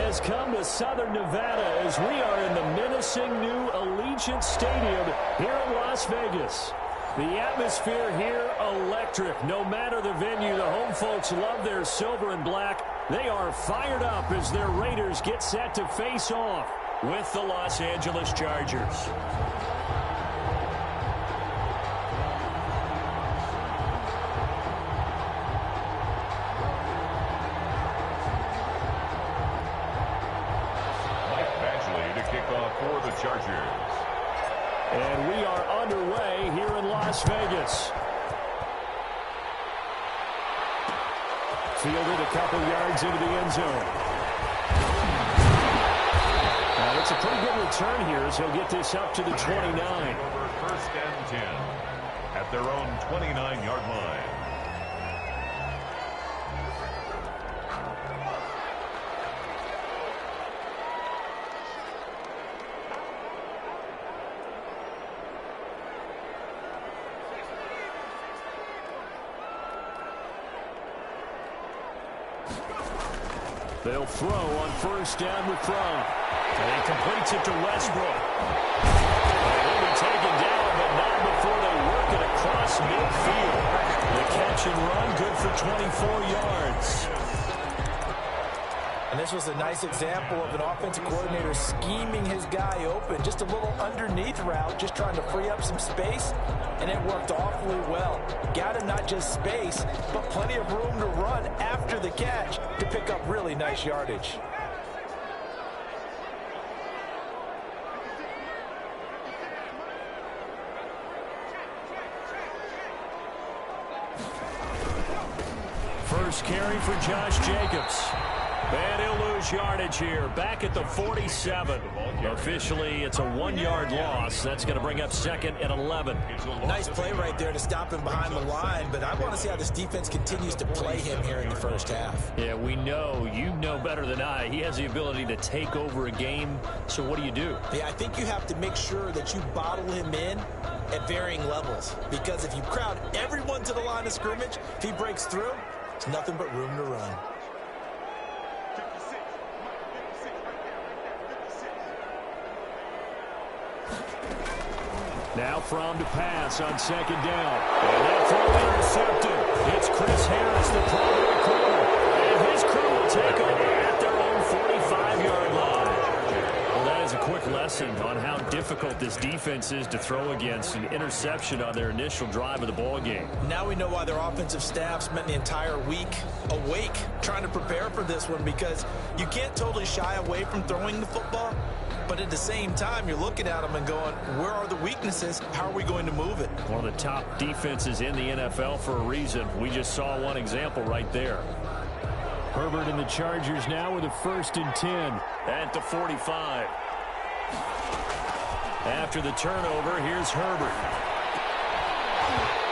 has come to Southern Nevada as we are in the menacing new Allegiant Stadium here in Las Vegas. The atmosphere here, electric. No matter the venue, the home folks love their silver and black. They are fired up as their Raiders get set to face off with the Los Angeles Chargers. For the Chargers. And we are underway here in Las Vegas. Fielded a couple yards into the end zone. Now it's a pretty good return here as he'll get this up to the 29. Over first and 10 at their own 29-yard line. They'll throw on first down with throw. And he completes it to Westbrook. He'll be taken down, but not before they work it across midfield. The catch and run, good for 24 yards. And this was a nice example of an offensive coordinator scheming his guy open. Just a little underneath route, just trying to free up some space, and it worked awfully well. Got him not just space, but plenty of room to run after the catch to pick up really nice yardage. First carry for Josh Jacobs. And he'll lose yardage here, back at the 47. Officially, it's a 1-yard loss. That's going to bring up second and 11. Nice play right there to stop him behind the line, but I want to see how this defense continues to play him here in the first half. Yeah, we know. You know better than I. He has the ability to take over a game, so what do you do? Yeah, I think you have to make sure that you bottle him in at varying levels, because if you crowd everyone to the line of scrimmage, if he breaks through, it's nothing but room to run. Now from to pass on second down. And that throw intercepted. It's Chris Harris, the primary corner. And his crew will take over at their own 45-yard line. Well, that is a quick lesson on how difficult this defense is to throw against. An interception on their initial drive of the ball game. Now we know why their offensive staff spent the entire week awake trying to prepare for this one, because you can't totally shy away from throwing the football. But at the same time, you're looking at them and going, where are the weaknesses? How are we going to move it? One of the top defenses in the NFL for a reason. We just saw one example right there. Herbert and the Chargers now with a 1st and 10 at the 45. After the turnover, here's Herbert.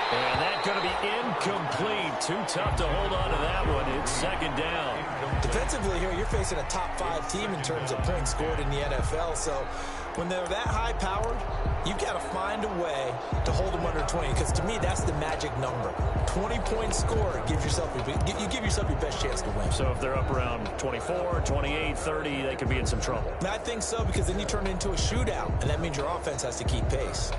And that's going to be incomplete. Too tough to hold on to that one. It's second down. Defensively here, you're facing a top-5 team in terms of points scored in the NFL. So when they're that high-powered, you've got to find a way to hold them under 20. Because to me, that's the magic number. 20 points scored gives yourself you give yourself your best chance to win. So if they're up around 24, 28, 30, they could be in some trouble. I think so, because then you turn it into a shootout, and that means your offense has to keep pace.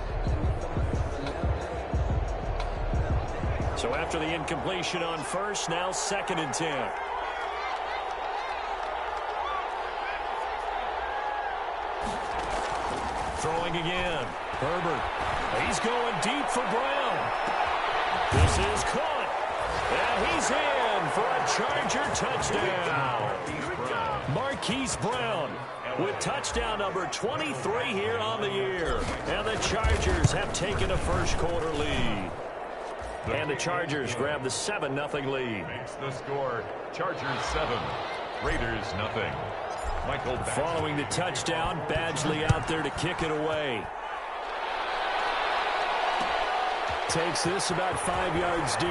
So after the incompletion on first, now 2nd and 10. Throwing again. Herbert. He's going deep for Brown. This is caught. And he's in for a Charger touchdown. Marquise Brown with touchdown number 23 here on the year. And the Chargers have taken a first-quarter lead. And the Chargers grab the 7-0 lead. Makes the score. Chargers 7, Raiders nothing. Michael following the touchdown, Badgley out there to kick it away. Takes this about 5 yards deep.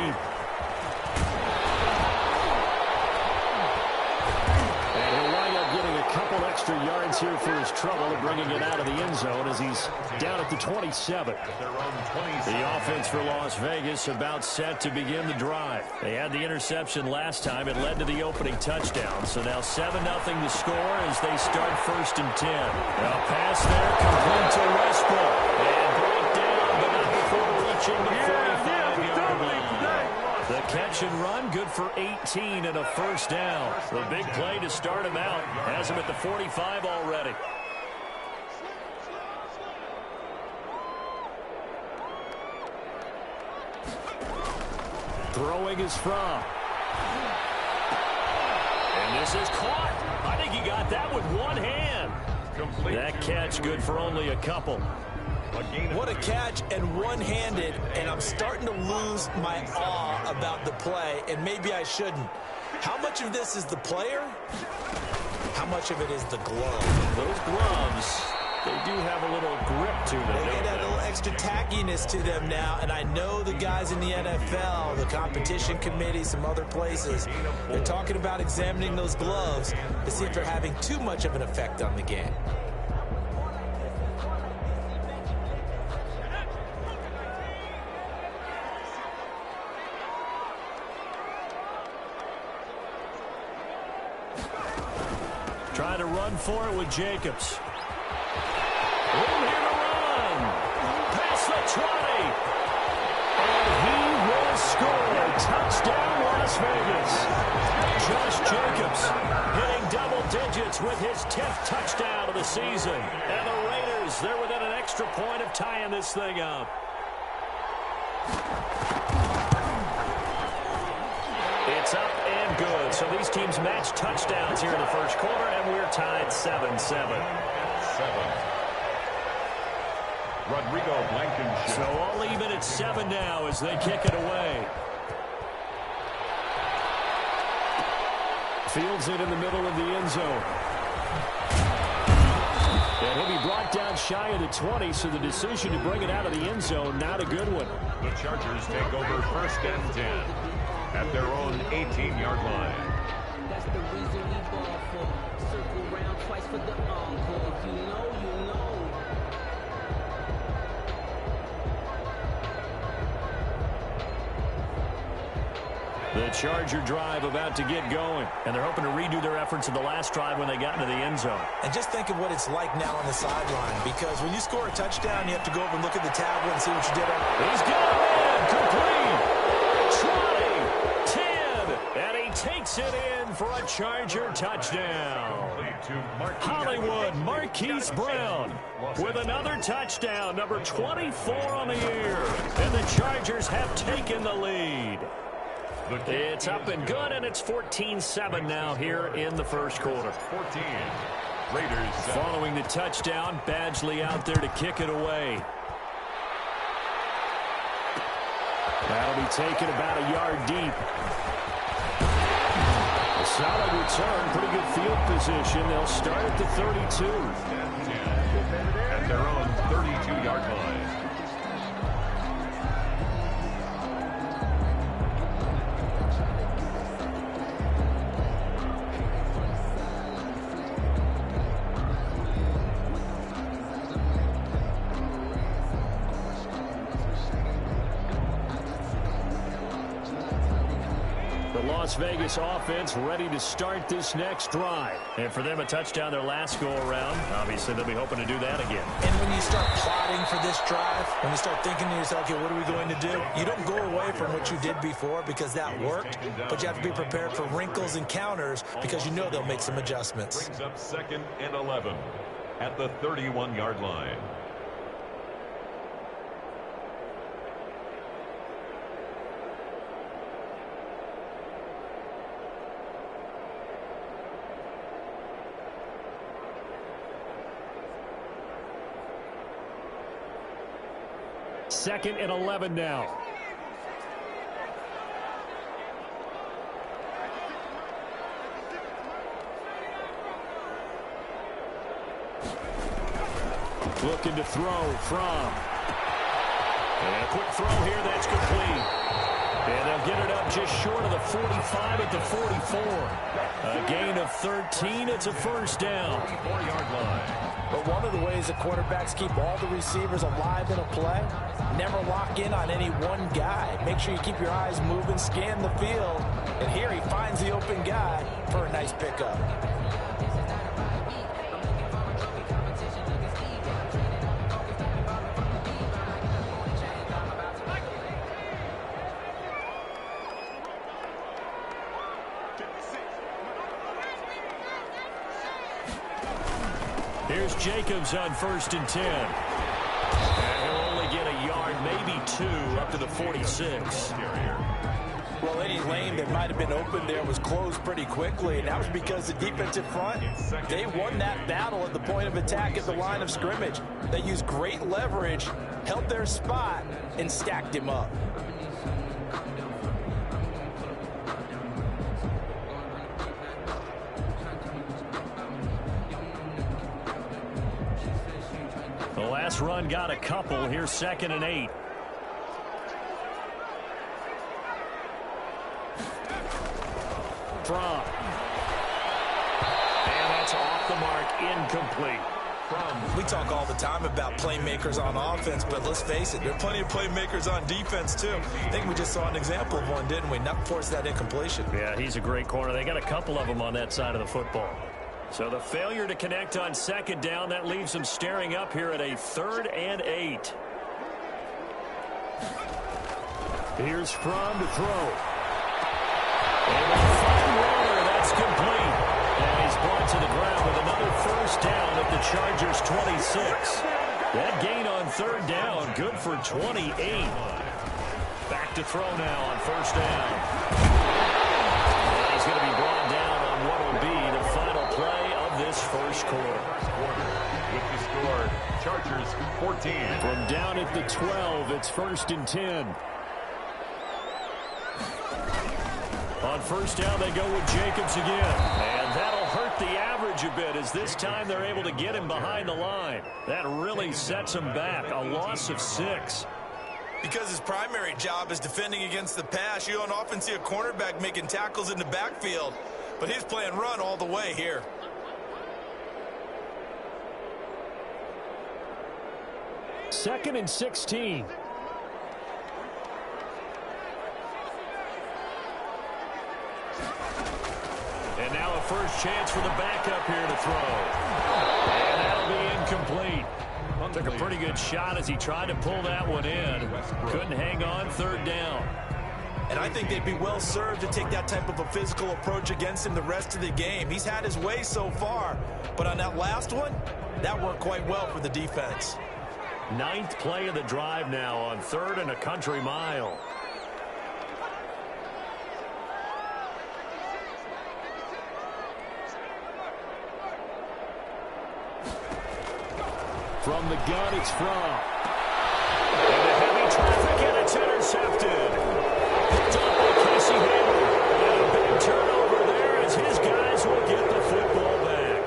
And he'll wind up getting a couple extra extra yards here for his trouble and bringing it out of the end zone as he's down at the 27. The offense for Las Vegas about set to begin the drive. They had the interception last time. It led to the opening touchdown. So now 7-0 to score as they start 1st and 10. A pass there complete to Westbrook. And brought down, but not before reaching the 45-yard line. The catch and run, good for 18 and a 1st down. The big play to start him out. Has him at the 45 already. Throwing is Fromm. And this is caught. I think he got that with one hand. That catch good for only a couple. What a catch and one-handed, and I'm starting to lose my awe about the play, and maybe I shouldn't. How much of this is the player? How much of it is the glove? Those gloves, they do have a little grip to them. They get a little extra tackiness to them now, and I know the guys in the NFL, the competition committee, some other places, they're talking about examining those gloves to see if they're having too much of an effect on the game. Trying to run for it with Jacobs. Room here to run. Past the 20. And he will score. Touchdown, Las Vegas. Josh Jacobs hitting double digits with his 10th touchdown of the season. And the Raiders, they're within an extra point of tying this thing up. It's up and good. So these teams match touchdowns here in the first quarter, and we're tied 7-7. Rodrigo Blankenship. So all even at 7 now as they kick it away. Fields it in the middle of the end zone. And he'll be brought down shy of the 20, so the decision to bring it out of the end zone, not a good one. The Chargers take over 1st and 10 at their own 18-yard line. That's the reason we ball for. Circle round twice for the encore. If you know, you know. The Charger drive about to get going, and they're hoping to redo their efforts of the last drive when they got into the end zone. And just think of what it's like now on the sideline, because when you score a touchdown, you have to go over and look at the tablet and see what you did. He's got it in, complete, 20, 10, and he takes it in for a Charger touchdown. Hollywood Marquise Brown with another touchdown, number 24 on the year, and the Chargers have taken the lead. It's up and good, and it's 14-7 now here in the first quarter. 14. Raiders following the touchdown. Badgley out there to kick it away. That'll be taken about a yard deep. A solid return, pretty good field position. They'll start at the 32. At their own 32-yard line. Las Vegas offense ready to start this next drive. And for them, a touchdown their last go-around. Obviously, they'll be hoping to do that again. And when you start plotting for this drive, when you start thinking to yourself, okay, what are we going to do? You don't go away from what you did before because that worked, but you have to be prepared for wrinkles and counters because you know they'll make some adjustments. Brings up 2nd and 11 at the 31-yard line. Second and 11 now. Looking to throw from. And a quick throw here, that's complete. And they'll get it up just short of the 45 at the 44. A gain of 13. It's a first down. 44-yard line. But one of the ways the quarterbacks keep all the receivers alive in a play, never lock in on any one guy. Make sure you keep your eyes moving, scan the field. And here he finds the open guy for a nice pickup. Here's Jacobs on 1st and 10. And he'll only get a yard, maybe 2, up to the 46. Well, any lane that might have been open there was closed pretty quickly, and that was because the defensive front, they won that battle at the point of attack at the line of scrimmage. They used great leverage, held their spot, and stacked him up. The last run got a couple. Here's 2nd and 8. From. And that's off the mark, incomplete. We talk all the time about playmakers on offense, but let's face it, there are plenty of playmakers on defense, too. I think we just saw an example of one, didn't we? Not force that incompletion. Yeah, he's a great corner. They got a couple of them on that side of the football. So the failure to connect on 2nd down, that leaves them staring up here at a 3rd and 8. Here's From to throw. And a fine roller, that's complete. And he's brought to the ground with another first down at the Chargers' 26. That gain on 3rd down, good for 28. Back to throw now on 1st down. And he's going to be brought down on what will be the final play of this first quarter. With the score, Chargers 14. From down at the 12, it's 1st and 10. On 1st down, they go with Jacobs again. And that'll hurt the average a bit, as this time they're able to get him behind the line. That really sets him back. A loss of 6. Because his primary job is defending against the pass, you don't often see a cornerback making tackles in the backfield. But he's playing run all the way here. Second and 16. And now a first chance for the backup here to throw. And that'll be incomplete. Took a pretty good shot as he tried to pull that one in. Couldn't hang on 3rd down. And I think they'd be well served to take that type of a physical approach against him the rest of the game. He's had his way so far. But on that last one, that worked quite well for the defense. 9th play of the drive now on 3rd and a country mile. From the gun, it's From. And a heavy traffic, and it's intercepted. Picked up by Casey Hayward. And a big turnover there as his guys will get the football back.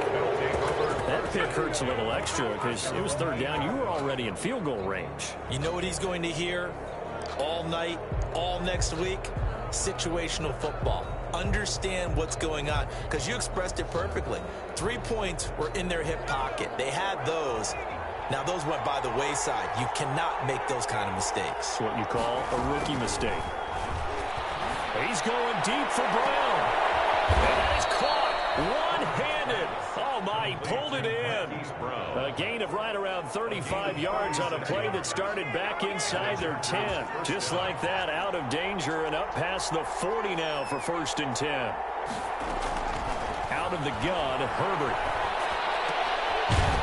That pick hurts a little extra because it was 3rd down. You were already in field goal range. You know what he's going to hear all night, all next week? Situational football. Understand what's going on, because you expressed it perfectly. 3 points were in their hip pocket. They had those. Now, those went by the wayside. You cannot make those kind of mistakes. It's what you call a rookie mistake. He's going deep for Brown. And that is caught one-handed. Oh, my, he pulled it in. A gain of right around 35 yards on a play that started back inside their 10. Just like that, out of danger and up past the 40 now for 1st and 10. Out of the gun, Herbert.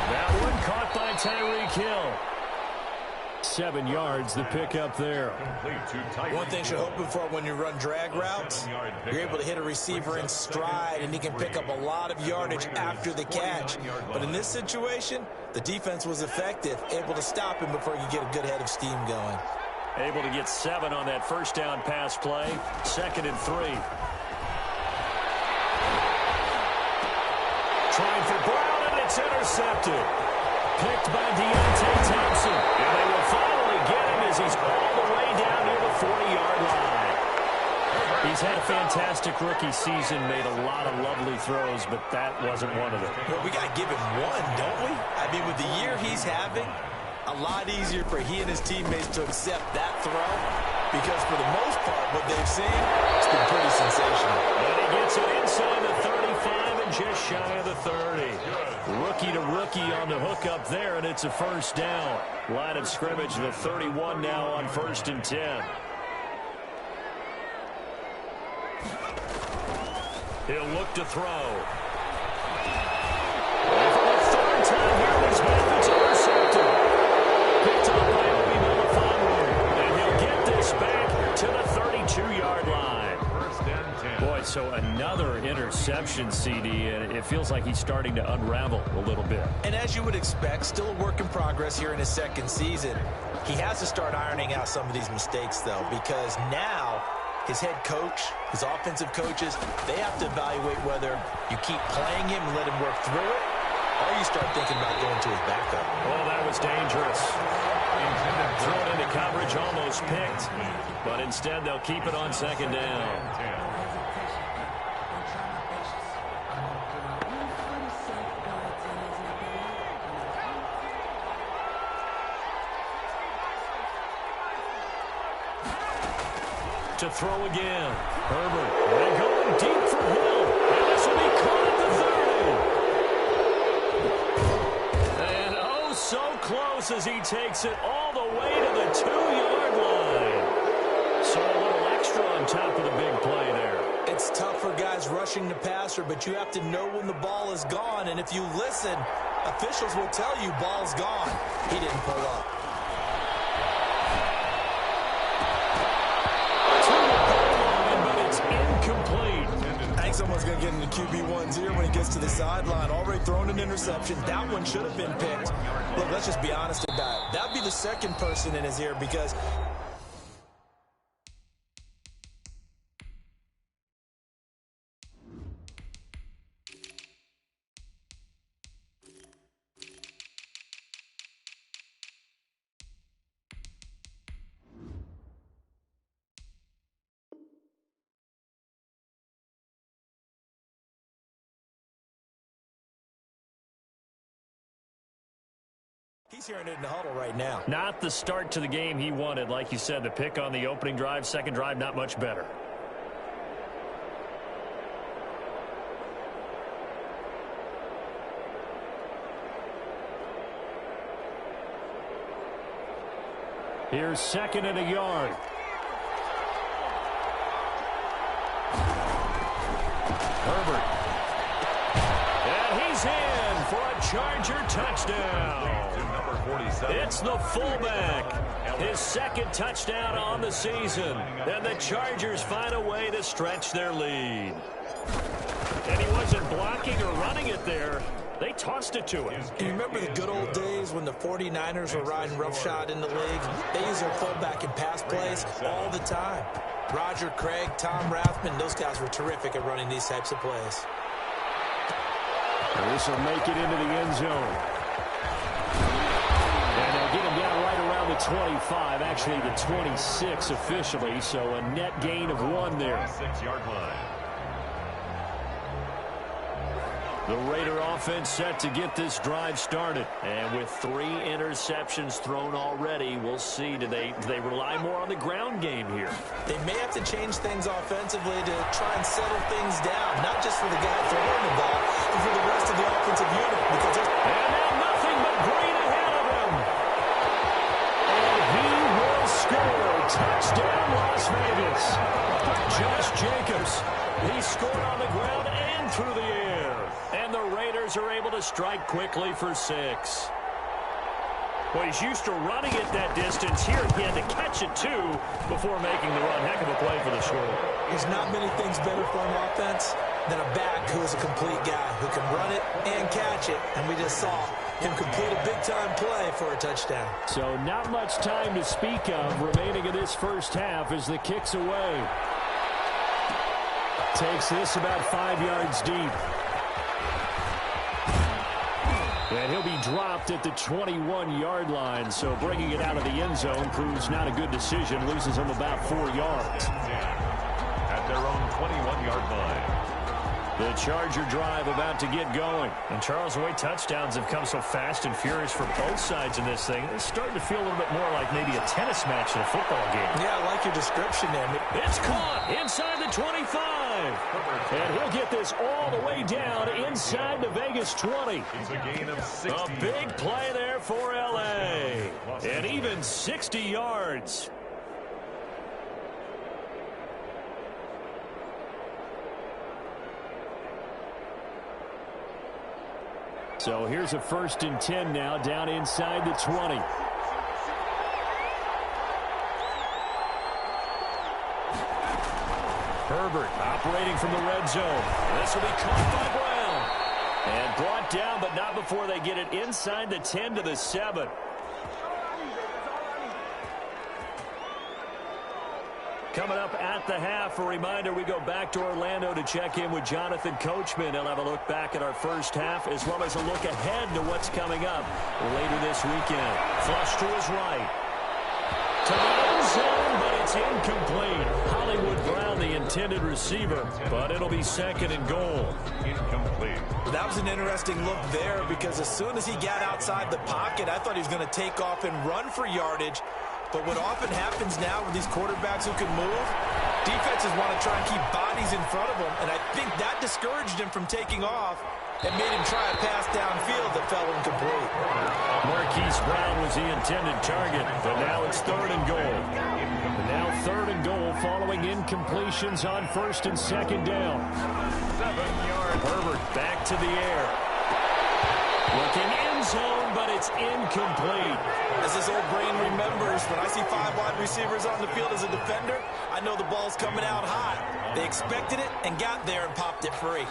That one caught by Tyreek Hill. 7 yards, the pickup there. One thing you're hoping for when you run drag routes, you're able to hit a receiver in stride, and he can pick up a lot of yardage after the catch. But in this situation, the defense was effective, able to stop him before he could get a good head of steam going. Able to get 7 on that first down pass play. 2nd and 3. Trying for Brown, and it's intercepted. Picked by Deontay Thompson. And they will finally get him as he's all the way down near the 40-yard line. He's had a fantastic rookie season, made a lot of lovely throws, but that wasn't one of them. Well, we got to give him one, don't we? I mean, with the year he's having, a lot easier for he and his teammates to accept that throw because for the most part, what they've seen, it's been pretty sensational. And he gets it inside the 35 and just shy of the 30. Rookie to rookie on the hook up there, and it's a first down. Line of scrimmage, the 31 now on 1st and 10. He'll look to throw. And for the third time here in this half, it's intercepted. Picked up by Obi Melifonwu. And he'll get this back to the 32-yard line. First and 10. Boy, so another interception, CD, and it feels like he's starting to unravel a little bit. And as you would expect, still a work in progress here in his second season. He has to start ironing out some of these mistakes, though, because now his head coach, his offensive coaches, they have to evaluate whether you keep playing him and let him work through it, or you start thinking about going to his backup. Oh, that was dangerous. Thrown into coverage, almost picked, but instead they'll keep it on second down. To throw again. Herbert. And going deep for Hill. And this will be caught at the 30. And oh, so close as he takes it all the way to the 2-yard line. So a little extra on top of the big play there. It's tough for guys rushing the passer, but you have to know when the ball is gone. And if you listen, officials will tell you ball's gone. He didn't pull up. Someone's going to get into QB1's ear when he gets to the sideline. Already thrown an interception. That one should have been picked. Look, let's just be honest about it. That would be the second person in his ear because he's hearing it in the huddle right now. Not the start to the game he wanted. Like you said, the pick on the opening drive, second drive, not much better. Here's second and a yard. Herbert. And he's in for a Charger touchdown. It's the fullback. His second touchdown on the season. And the Chargers find a way to stretch their lead. And he wasn't blocking or running it there. They tossed it to him. You remember the good old days when the 49ers were riding roughshod in the league? They use their fullback in pass plays all the time. Roger Craig, Tom Rathman, those guys were terrific at running these types of plays. And this will make it into the end zone. And they'll get him down right around the 25, actually the 26 officially, so a net gain of 1 there. 6-yard line. The Raider offense set to get this drive started. And with 3 interceptions thrown already, we'll see. Do they rely more on the ground game here? They may have to change things offensively to try and settle things down, not just for the guy throwing the ball, but for the rest of the offensive unit. Because and now nothing but green ahead of him. And he will score. Touchdown, Las Vegas. Josh Jacobs. He scored on the ground and through the air. And the Raiders are able to strike quickly for 6. Well, he's used to running it that distance. Here he had to catch it, too, before making the run. Heck of a play for the score. There's not many things better for an offense than a back who is a complete guy who can run it and catch it. And we just saw him complete a big-time play for a touchdown. So not much time to speak of remaining in this first half as the kick's away. Takes this about 5 yards deep. And he'll be dropped at the 21-yard line, so bringing it out of the end zone proves not a good decision. Loses him about 4 yards. their own 21-yard line. The Charger drive about to get going. And Charles, the way touchdowns have come so fast and furious for both sides in this thing, it's starting to feel a little bit more like maybe a tennis match in a football game. Yeah, I like your description there. It's caught inside the 25. And he'll get this all the way down inside the Vegas 20. It's a gain of 60. A big play there for L.A. And even 60 yards. So here's a 1st and 10 now, down inside the 20. Herbert operating from the red zone. This will be caught by Brown. And brought down, but not before they get it inside the 10 to the 7. Coming up at the half, a reminder, we go back to Orlando to check in with Jonathan Coachman. He'll have a look back at our first half, as well as a look ahead to what's coming up later this weekend. Flush to his right. To the end zone, but it's incomplete. Hollywood Brown, the intended receiver, but it'll be 2nd and goal. Incomplete. That was an interesting look there, because as soon as he got outside the pocket, I thought he was going to take off and run for yardage. But what often happens now with these quarterbacks who can move, defenses want to try and keep bodies in front of them, and I think that discouraged him from taking off and made him try a pass downfield that fell incomplete. Marquise Brown was the intended target, but now it's 3rd and goal. And now 3rd and goal following incompletions on 1st and 2nd down. 7 yards. Herbert back to the air. Looking end zone, but it's incomplete. As this old brain remembers, when I see 5 wide receivers on the field as a defender, I know the ball's coming out hot. They expected it and got there and popped it free.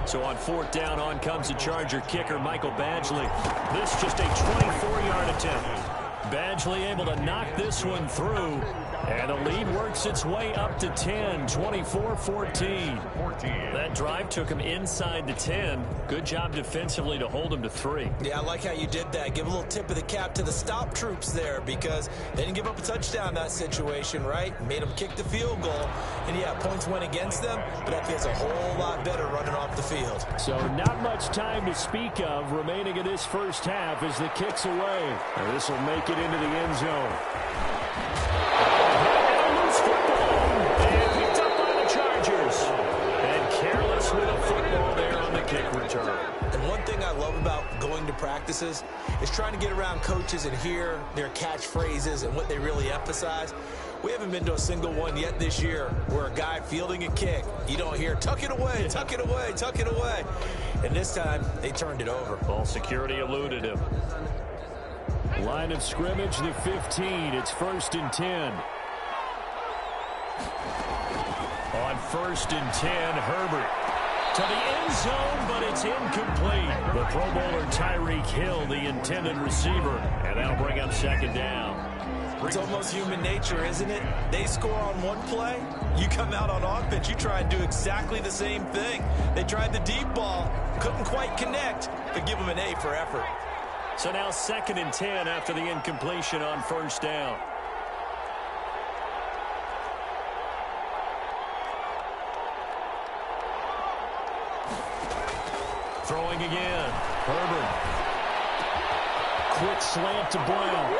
So on 4th down, on comes the Charger kicker, Michael Badgley. This just a 24-yard attempt. Badgley able to knock this one through. And the lead works its way up to 10, 24-14. That drive took him inside the 10. Good job defensively to hold him to 3. Yeah, I like how you did that. Give a little tip of the cap to the stop troops there, because they didn't give up a touchdown in that situation, right? Made them kick the field goal. And, yeah, points went against them, but that feels a whole lot better running off the field. So not much time to speak of remaining in this first half as the kick's away. And this will make it into the end zone. And picked up by the Chargers. And careless with a football there on the kick return. And one thing I love about going to practices is trying to get around coaches and hear their catchphrases and what they really emphasize. We haven't been to a single one yet this year where a guy fielding a kick, you don't hear, tuck it away, tuck it away, tuck it away. And this time, they turned it over. Ball security eluded him. Line of scrimmage, the 15. It's 1st and 10. On 1st and 10, Herbert to the end zone, but it's incomplete. The Pro Bowler Tyreek Hill, the intended receiver, and that'll bring up 2nd down. It's almost human nature, isn't it? They score on one play, you come out on offense, you try and do exactly the same thing. They tried the deep ball, couldn't quite connect, but give them an A for effort. So now 2nd and 10 after the incompletion on 1st down. Throwing again. Herbert. Quick slant to Brown.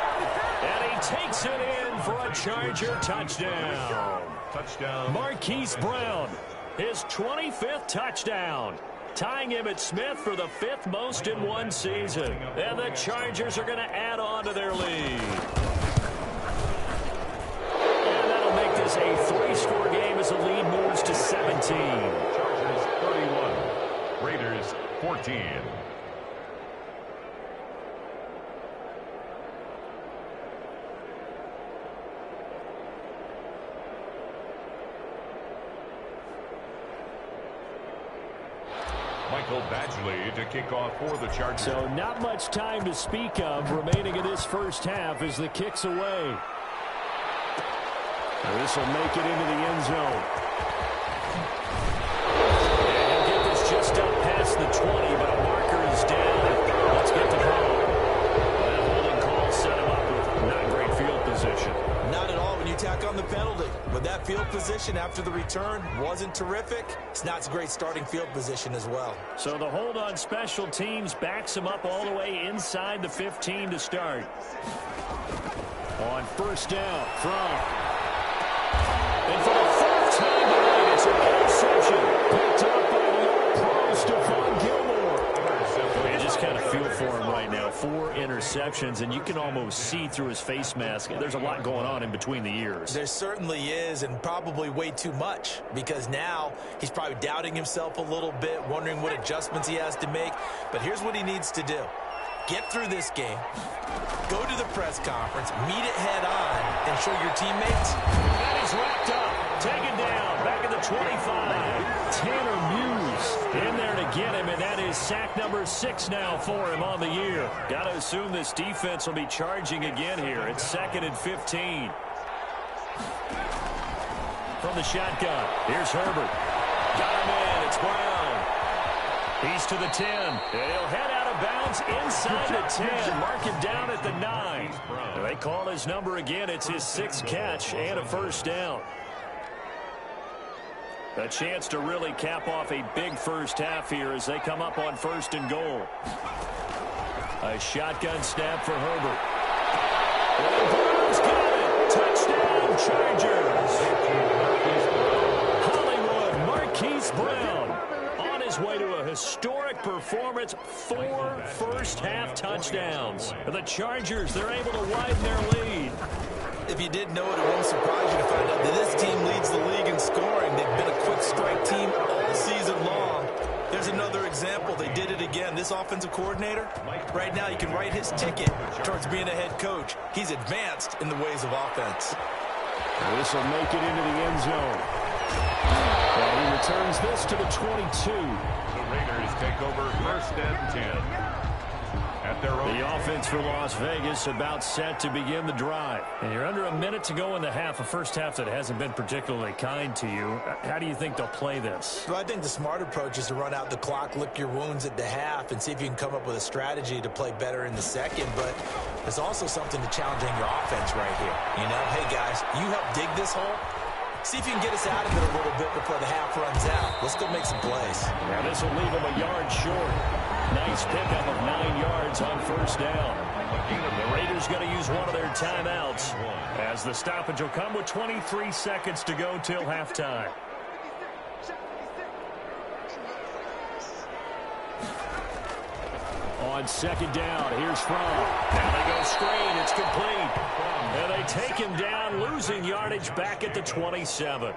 And he takes it in for a Charger touchdown. Touchdown. Marquise Brown, his 25th touchdown. Tying him at Smith for the 5th most in one season. And the Chargers are going to add on to their lead. And that'll make this a 3-score game as the lead moves to 17. Chargers 31. Raiders 14. Michael Badgley to kick off for the Chargers. So not much time to speak of remaining in this first half as the kick's away. This will make it into the end zone. And he'll get this just up past the 20, but a marker is down. on the penalty. But that field position after the return wasn't terrific. It's not a great starting field position as well. So the hold on special teams backs him up all the way inside the 15 to start. On first down, from. And for the fourth time tonight, it's an interception. Picked up by the pro Stephon Gilmore. You just kind of feel for him right now. 4 interceptions, and you can almost see through his face mask. There's a lot going on in between the ears. There certainly is, and probably way too much, because now he's probably doubting himself a little bit, wondering what adjustments he has to make. But here's what he needs to do. Get through this game, go to the press conference, meet it head on, and show your teammates. That is wrapped up, taken down, back at the 25. Tanner Muse in there to get him, and that is sack number 6 now for him on the year. Got to assume this defense will be charging again here. It's 2nd and 15. From the shotgun, here's Herbert. Got him in, it's Brown. He's to the 10, and he'll head out of bounds inside the 10. Mark him down at the 9. They call his number again. It's his 6th catch and a first down. A chance to really cap off a big first half here as they come up on 1st and goal. A shotgun snap for Herbert. And Brown's got it. Touchdown, Chargers. Hollywood, Marquise Brown. On his way to a historic performance, 4 first-half touchdowns. The Chargers, they're able to widen their lead. If you didn't know it, it won't surprise you to find out that this team leads the league in scoring. They've been a quick strike team all season long. There's another example. They did it again. This offensive coordinator, right now, you can write his ticket towards being a head coach. He's advanced in the ways of offense. This will make it into the end zone. And he returns this to the 22. The Raiders take over 1st and 10. At their own. The offense for Las Vegas about set to begin the drive. And you're under a minute to go in the half, a first half that hasn't been particularly kind to you. How do you think they'll play this? Well, I think the smart approach is to run out the clock, lick your wounds at the half, and see if you can come up with a strategy to play better in the second. But there's also something to challenging your offense right here. You know, hey, guys, you help dig this hole. See if you can get us out of it a little bit before the half runs out. Let's go make some plays. Now this will leave him a yard short. Nice pickup of 9 yards on first down. The Raiders going to use one of their timeouts as the stoppage will come with 23 seconds to go till halftime. On 2nd down, here's From. Now they go screen. It's complete. And they take him down, losing yardage back at the 27.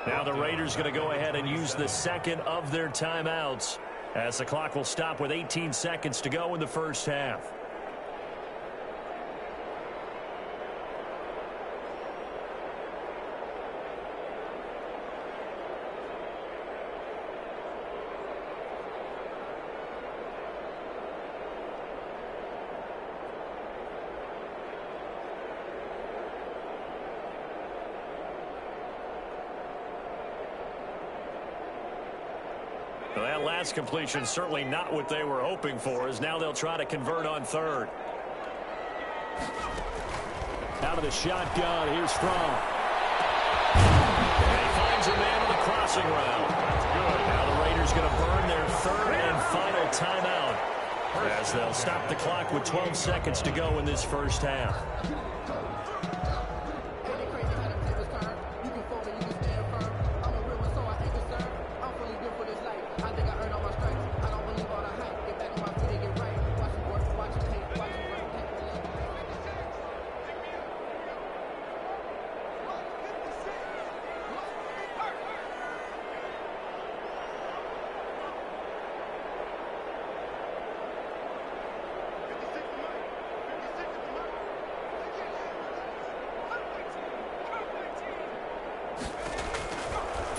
Now the Raiders going to go ahead and use the 2nd of their timeouts as the clock will stop with 18 seconds to go in the first half. Well, that last completion certainly not what they were hoping for, as now they'll try to convert on 3rd. Out of the shotgun, here's From. And he finds a man on the crossing route. That's good. Now the Raiders going to burn their 3rd and final timeout as they'll stop the clock with 12 seconds to go in this first half.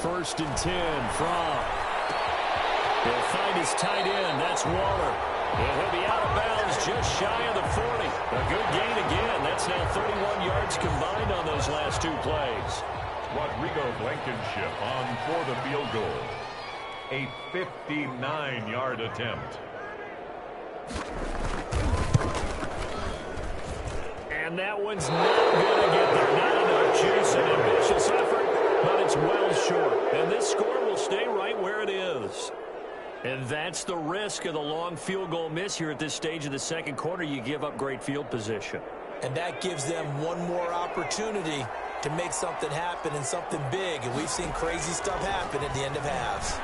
First and 10 from. He'll find his tight end. That's Waller. And he'll be out of bounds just shy of the 40. A good gain again. That's now 31 yards combined on those last 2 plays. Rodrigo Blankenship on for the field goal. A 59-yard attempt. And that one's not going to get there. Not enough. juice and ambitious effort, but it's well short. And this score will stay right where it is. And that's the risk of the long field goal miss here at this stage of the second quarter. You give up great field position. And that gives them one more opportunity to make something happen and something big. And we've seen crazy stuff happen at the end of halves.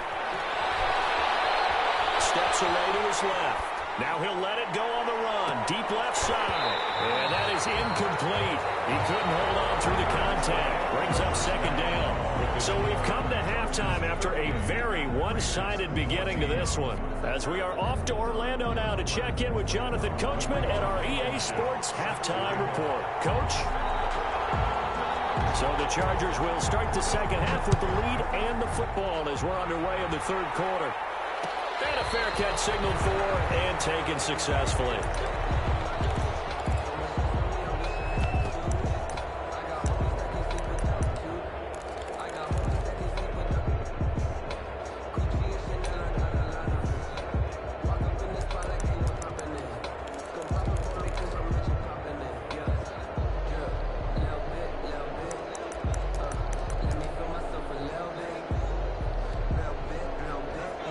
Steps away to his left. Now he'll let it go on the run. Deep left side. And that is incomplete. He couldn't hold on through the contact. Brings up second down. So we've come to halftime after a very one-sided beginning to this one. As we are off to Orlando now to check in with Jonathan Coachman at our EA Sports Halftime Report. Coach? So the Chargers will start the second half with the lead and the football as we're underway in the third quarter. And a fair catch signaled for and taken successfully.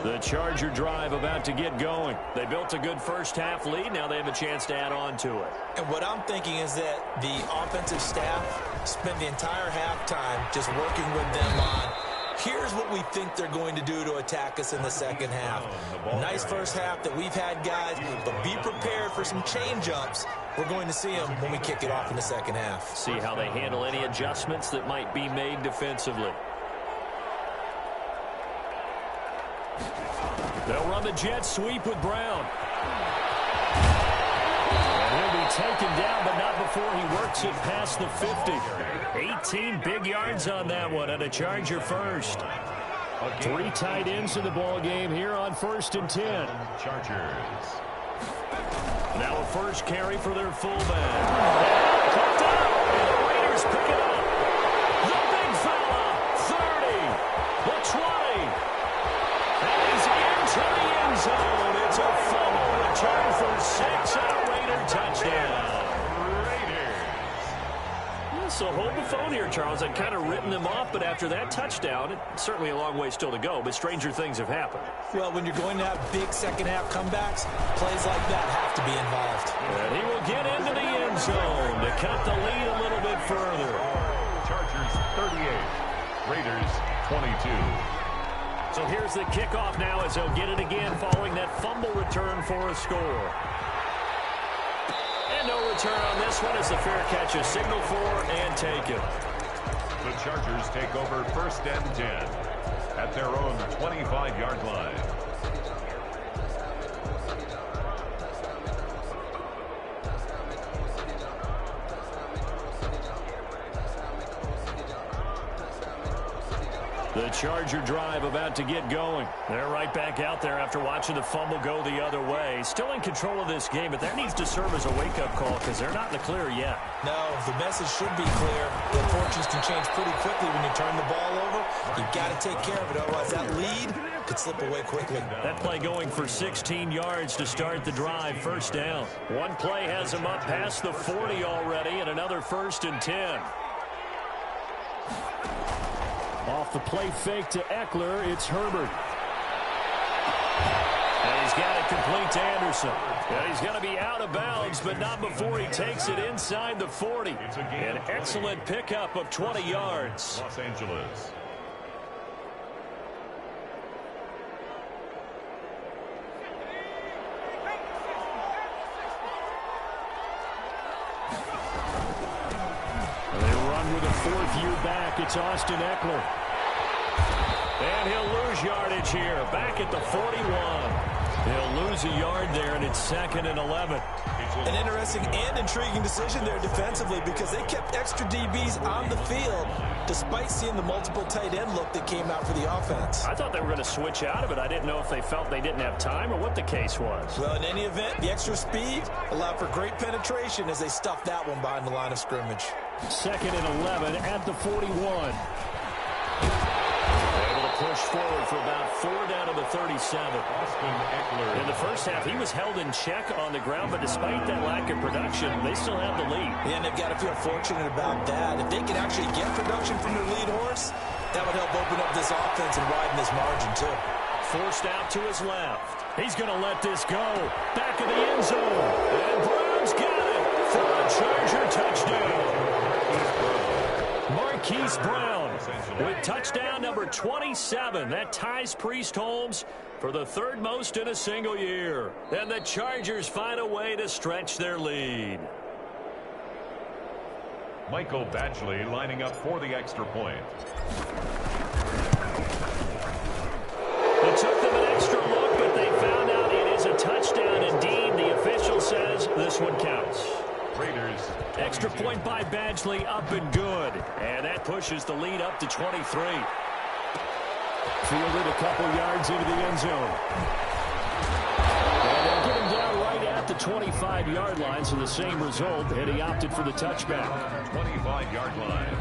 The Charger drive about to get going. They built a good first half lead. Now they have a chance to add on to it. And what I'm thinking is that the offensive staff spent the entire halftime just working with them on, here's what we think they're going to do to attack us in the second half. Nice first half that we've had, guys, but be prepared for some change-ups. We're going to see them when we kick it off in the second half. See how they handle any adjustments that might be made defensively. They'll run the jet sweep with Brown. And he'll be taken down, but not before he works it past the 50. 18 big yards on that one, and a Charger first. 3 tight ends in the ball game here on 1st and 10. Chargers. Now a first carry for their fullback. And picked up, and the Raiders pick it up. The big fella, 30, the 20. And he's into the end zone. It's a fumble return for 6 and a Raider touchdown. Raiders. So hold the phone here, Charles. I'd kind of written them off, but after that touchdown, it's certainly a long way still to go, but stranger things have happened. Well, when you're going to have big second-half comebacks, plays like that have to be involved. And he will get into the end zone to cut the lead a little bit further. Chargers 38, Raiders 22. So here's the kickoff now as they'll get it again following that fumble return for a score. And no return on this one as the fair catch is signaled for and taken. The Chargers take over 1st and 10 at their own 25-yard line. The Charger drive about to get going. They're right back out there after watching the fumble go the other way. Still in control of this game, but that needs to serve as a wake-up call because they're not in the clear yet. No, the message should be clear. The fortunes can change pretty quickly when you turn the ball over. You've got to take care of it, otherwise that lead could slip away quickly. That play going for 16 yards to start the drive, 1st down. One play has them up past the 40 already, and another 1st and 10. Off the play fake to Eckler, it's Herbert. And he's got it complete to Anderson. And he's going to be out of bounds, but not before he takes it inside the 40. An excellent pickup of 20 yards. Los Angeles. With a 4th-year back, it's Austin Eckler. And he'll lose yardage here, back at the 41. He'll lose a yard there, and it's 2nd and 11. An interesting and intriguing decision there defensively because they kept extra DBs on the field despite seeing the multiple tight end look that came out for the offense. I thought they were going to switch out of it. I didn't know if they felt they didn't have time or what the case was. Well, in any event, the extra speed allowed for great penetration as they stuffed that one behind the line of scrimmage. 2nd and 11 at the 41. Able to push forward for about 4 down to the 37. In the first half, he was held in check on the ground, but despite that lack of production, they still have the lead. And they've got to feel fortunate about that. If they can actually get production from their lead horse, that would help open up this offense and widen this margin, too. Forced out to his left. He's going to let this go. Back of the end zone. And Brown's got it for a Charger touchdown. Marquise Brown with touchdown number 27. That ties Priest Holmes for the third most in a single year. And the Chargers find a way to stretch their lead. Michael Badgley lining up for the extra point. It took them an extra look, but they found out it is a touchdown indeed. The official says this one counts. Raiders. Extra point by Badgley, up and good. And that pushes the lead up to 23. Fielded a couple yards into the end zone. And they'll get him down right at the 25-yard line, so the same result, and he opted for the touchback. 25-yard line.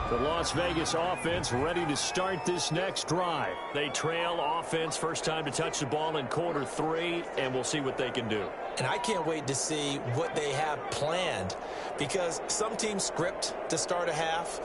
The Las Vegas offense ready to start this next drive. They trail offense, first time to touch the ball in quarter 3, and we'll see what they can do. And I can't wait to see what they have planned, because some teams script to start a half.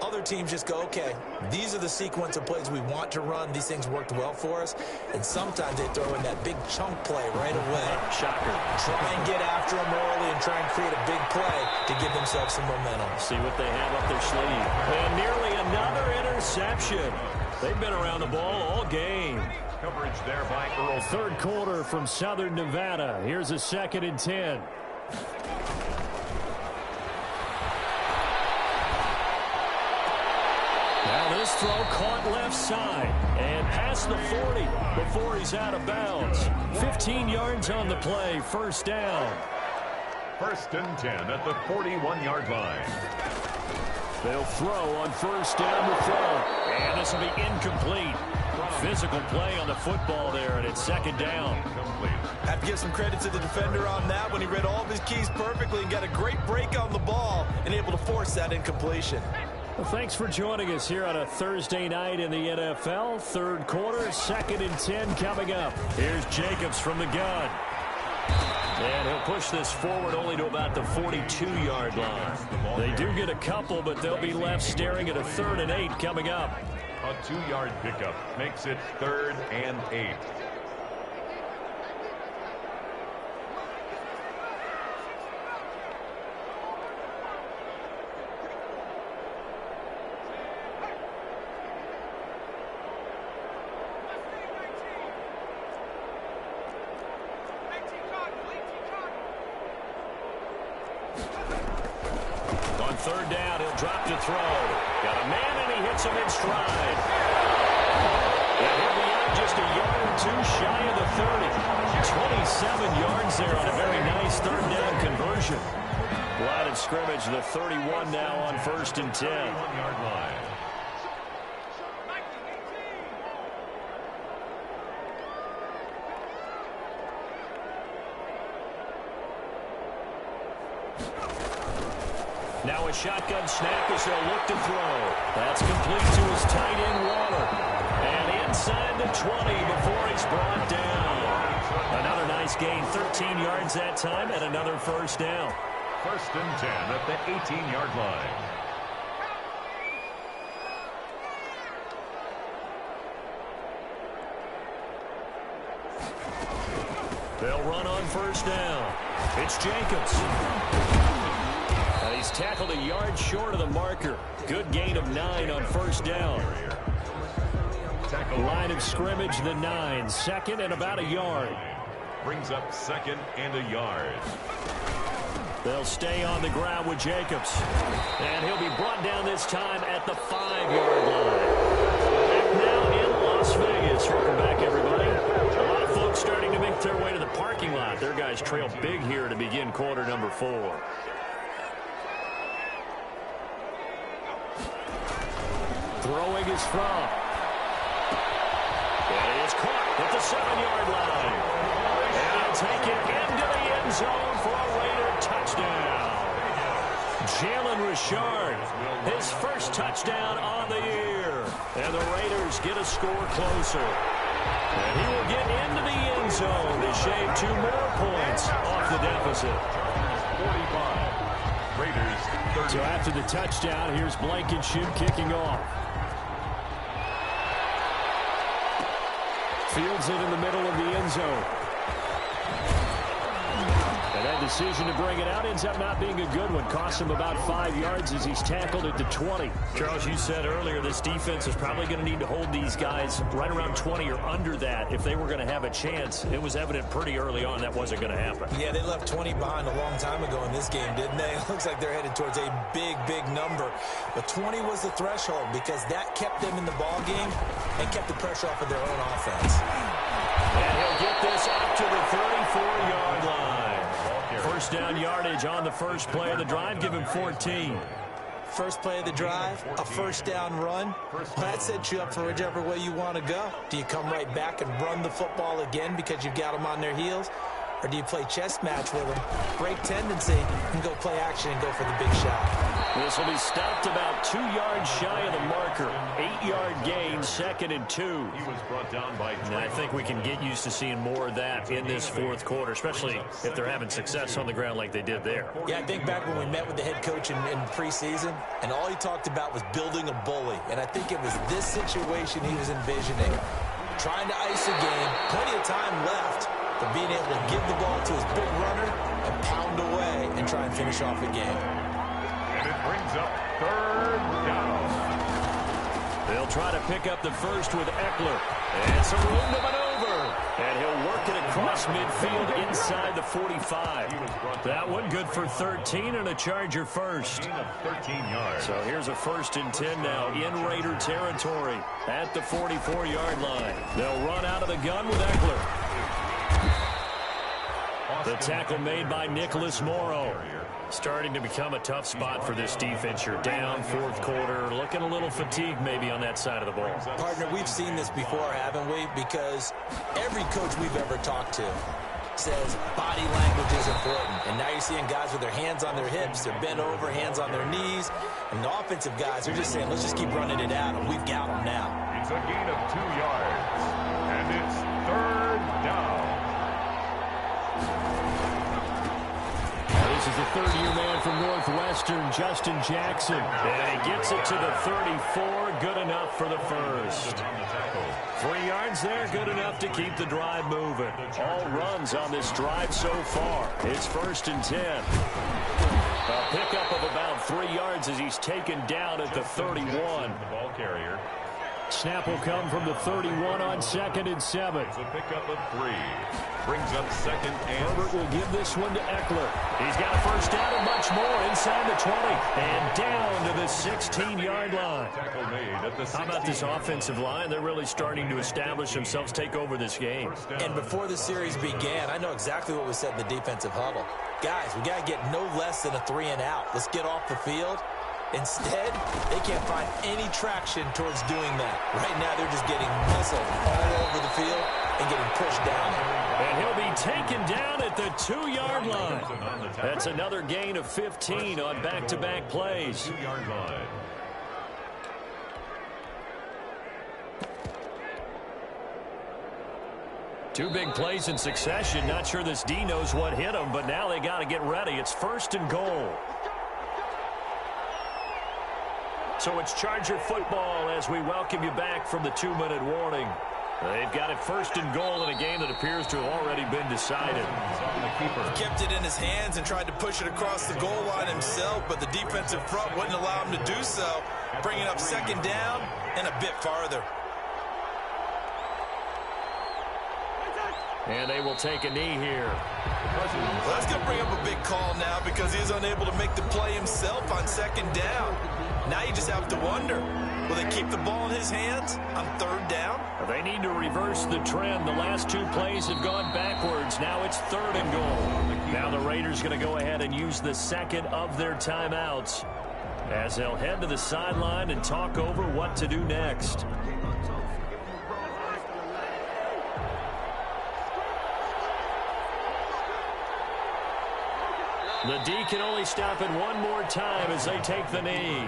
Other teams just go, okay, these are the sequence of plays we want to run. These things worked well for us. And sometimes they throw in that big chunk play right away. Shocker. Try and get after them early and try and create a big play to give themselves some momentum. See what they have up their sleeve. And nearly another interception. They've been around the ball all game. Coverage there by Earl. Third quarter from Southern Nevada. Here's a 2nd and 10. Now this throw caught left side and past the 40 before he's out of bounds. 15 yards on the play, first down. 1st and 10 at the 41-yard line. They'll throw on first down to throw. And this will be incomplete. Physical play on the football there, and it's 2nd down. I have to give some credit to the defender on that when he read all of his keys perfectly and got a great break on the ball and able to force that incompletion. Well, thanks for joining us here on a Thursday night in the NFL. Third quarter, 2nd and 10 coming up. Here's Jacobs from the gun. And he'll push this forward only to about the 42-yard line. They do get a couple, but they'll be left staring at a 3rd and 8 coming up. A 2-yard pickup makes it 3rd and 8. On 3rd down, he'll drop to throw. Got a man, and he hits him in stride. And he'll be out just a yard or 2 shy of the 30. 27 yards there on a very nice 3rd down conversion. Line of scrimmage, the 31 now on 1st and 10. 1-yard line. Now a shotgun snap as they'll look to throw. That's complete to his tight end, Waller. And inside the 20 before he's brought down. Another nice gain, 13 yards that time, and another first down. 1st and 10 at the 18-yard line. They'll run on first down. It's Jacobs. And he's tackled a yard short of the marker. Good gain of 9 on first down. Line of scrimmage, the 9. 2nd and about a yard. Brings up 2nd and a yard. They'll stay on the ground with Jacobs. And he'll be brought down this time at the 5-yard line. Back now in Las Vegas. Welcome back, everybody. A lot of folks starting to make their way to the parking lot. Their guys trail big here to begin quarter number 4. Throwing is from. And he is caught at the 7-yard line. And he'll take it into the end zone for a Raider touchdown. Jalen Richard, his first touchdown on the year. And the Raiders get a score closer. And he will get into the end zone to shave 2 more points off the deficit. 45. Raiders 30. So after the touchdown, here's Blankenship kicking off. Fields it in the middle of the end zone. And that decision to bring it out ends up not being a good one. Costs him about 5 yards as he's tackled at the 20. Charles, you said earlier this defense is probably going to need to hold these guys right around 20 or under that if they were going to have a chance. It was evident pretty early on that wasn't going to happen. Yeah, they left 20 behind a long time ago in this game, didn't they? It looks like they're headed towards a big, big number. But 20 was the threshold because that kept them in the ball game and kept the pressure off of their own offense. And he'll get this up to the 34-yard line. First down yardage on the first play of the drive. Give him 14. First play of the drive, a first down run. Well, that sets you up for whichever way you want to go. Do you come right back and run the football again because you've got them on their heels? Or do you play chess match with them, break tendency, and go play action and go for the big shot? This will be stopped about 2 yards shy of the marker. 8-yard gain, 2nd and 2. He was brought down by And I think we can get used to seeing more of that in this fourth quarter, especially if they're having success on the ground like they did there. Yeah, I think back when we met with the head coach in preseason, and all he talked about was building a bully. And I think it was this situation he was envisioning. Trying to ice a game, plenty of time left, but being able to give the ball to his big runner and pound away and try and finish off a game. And it brings up 3rd down. They'll try to pick up the first with Eckler. And some room to maneuver. And he'll work it across midfield inside the 45. That one good for 13 and a Charger first. Gain of 13 yards. So here's a 1st and 10 now in Raider territory at the 44-yard line. They'll run out of the gun with Eckler. The tackle made by Nicholas Morrow. Starting to become a tough spot for this defense. You're down fourth quarter, looking a little fatigued maybe on that side of the ball. Partner, we've seen this before, haven't we? Because every coach we've ever talked to says body language is important. And now you're seeing guys with their hands on their hips, they're bent over, hands on their knees. And the offensive guys are just saying, let's just keep running it at them. We've got them now. It's a gain of 2 yards. And it's 3rd down. This is the third-year man from Northwestern, Justin Jackson. And he gets it to the 34, good enough for the first. 3 yards there, good enough to keep the drive moving. All runs on this drive so far. It's 1st and 10. A pickup of about 3 yards as he's taken down at the 31. The ball carrier. Snap will come from the 31 on 2nd and 7. It's a pickup of 3. Brings up 2nd and... Herbert will give this one to Eckler. He's got a first down and much more inside the 20. And down to the 16-yard line. Tackle made at the 16. How about this offensive line? They're really starting to establish themselves, take over this game. And before the series began, I know exactly what was said in the defensive huddle. Guys, we got to get no less than a 3 and out. Let's get off the field. Instead, they can't find any traction towards doing that. Right now, they're just getting muscled all over the field and getting pushed down. And he'll be taken down at the 2-yard line. That's another gain of 15 on back-to-back plays. 2-yard line. Two big plays in succession. Not sure this D knows what hit him, but now they got to get ready. It's 1st and goal. So it's Charger football as we welcome you back from the 2-minute warning. They've got it 1st and goal in a game that appears to have already been decided. He kept it in his hands and tried to push it across the goal line himself, but the defensive front wouldn't allow him to do so, bringing up 2nd down and a bit farther. And they will take a knee here. Well, that's going to bring up a big call now because he's unable to make the play himself on 2nd down. Now you just have to wonder, will they keep the ball in his hands on 3rd down? They need to reverse the trend. The last 2 plays have gone backwards. Now it's 3rd and goal. Now the Raiders going to go ahead and use the 2nd of their timeouts as they'll head to the sideline and talk over what to do next. The D can only stop it one more time as they take the knee.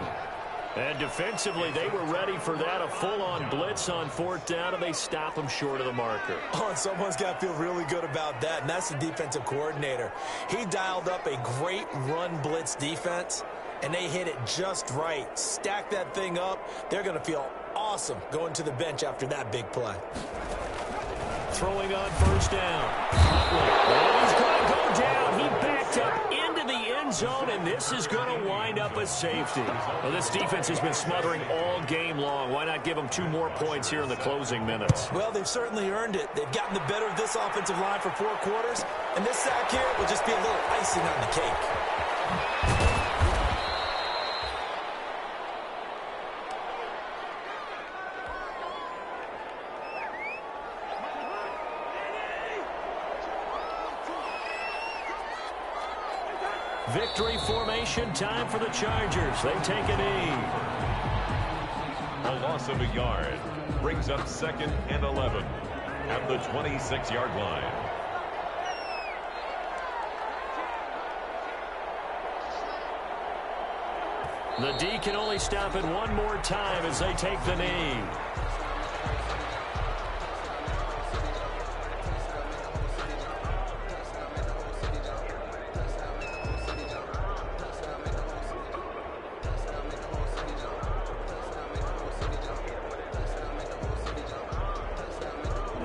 And defensively, they were ready for that, a full-on blitz on fourth down, and they stop them short of the marker. Oh, and someone's got to feel really good about that, and that's the defensive coordinator. He dialed up a great run blitz defense, and they hit it just right. Stack that thing up. They're going to feel awesome going to the bench after that big play. Throwing on first down. And he's going to go down. He backed up into the end zone, and this is going to wind up a safety. Well, this defense has been smothering all game long. Why not give them 2 more points here in the closing minutes? Well, they've certainly earned it. They've gotten the better of this offensive line for 4 quarters, and this sack here will just be a little icing on the cake. Victory formation time for the Chargers. They take a knee. A loss of a yard brings up 2nd and 11 at the 26-yard line. The D can only stop it one more time as they take the knee.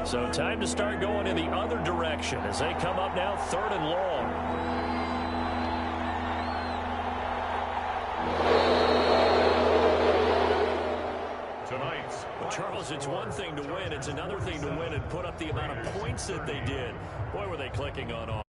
So time to start going in the other direction as they come up now 3rd and long. Well, Charles, it's one thing to win. It's another thing to win and put up the amount of points that they did. Boy, were they clicking on all.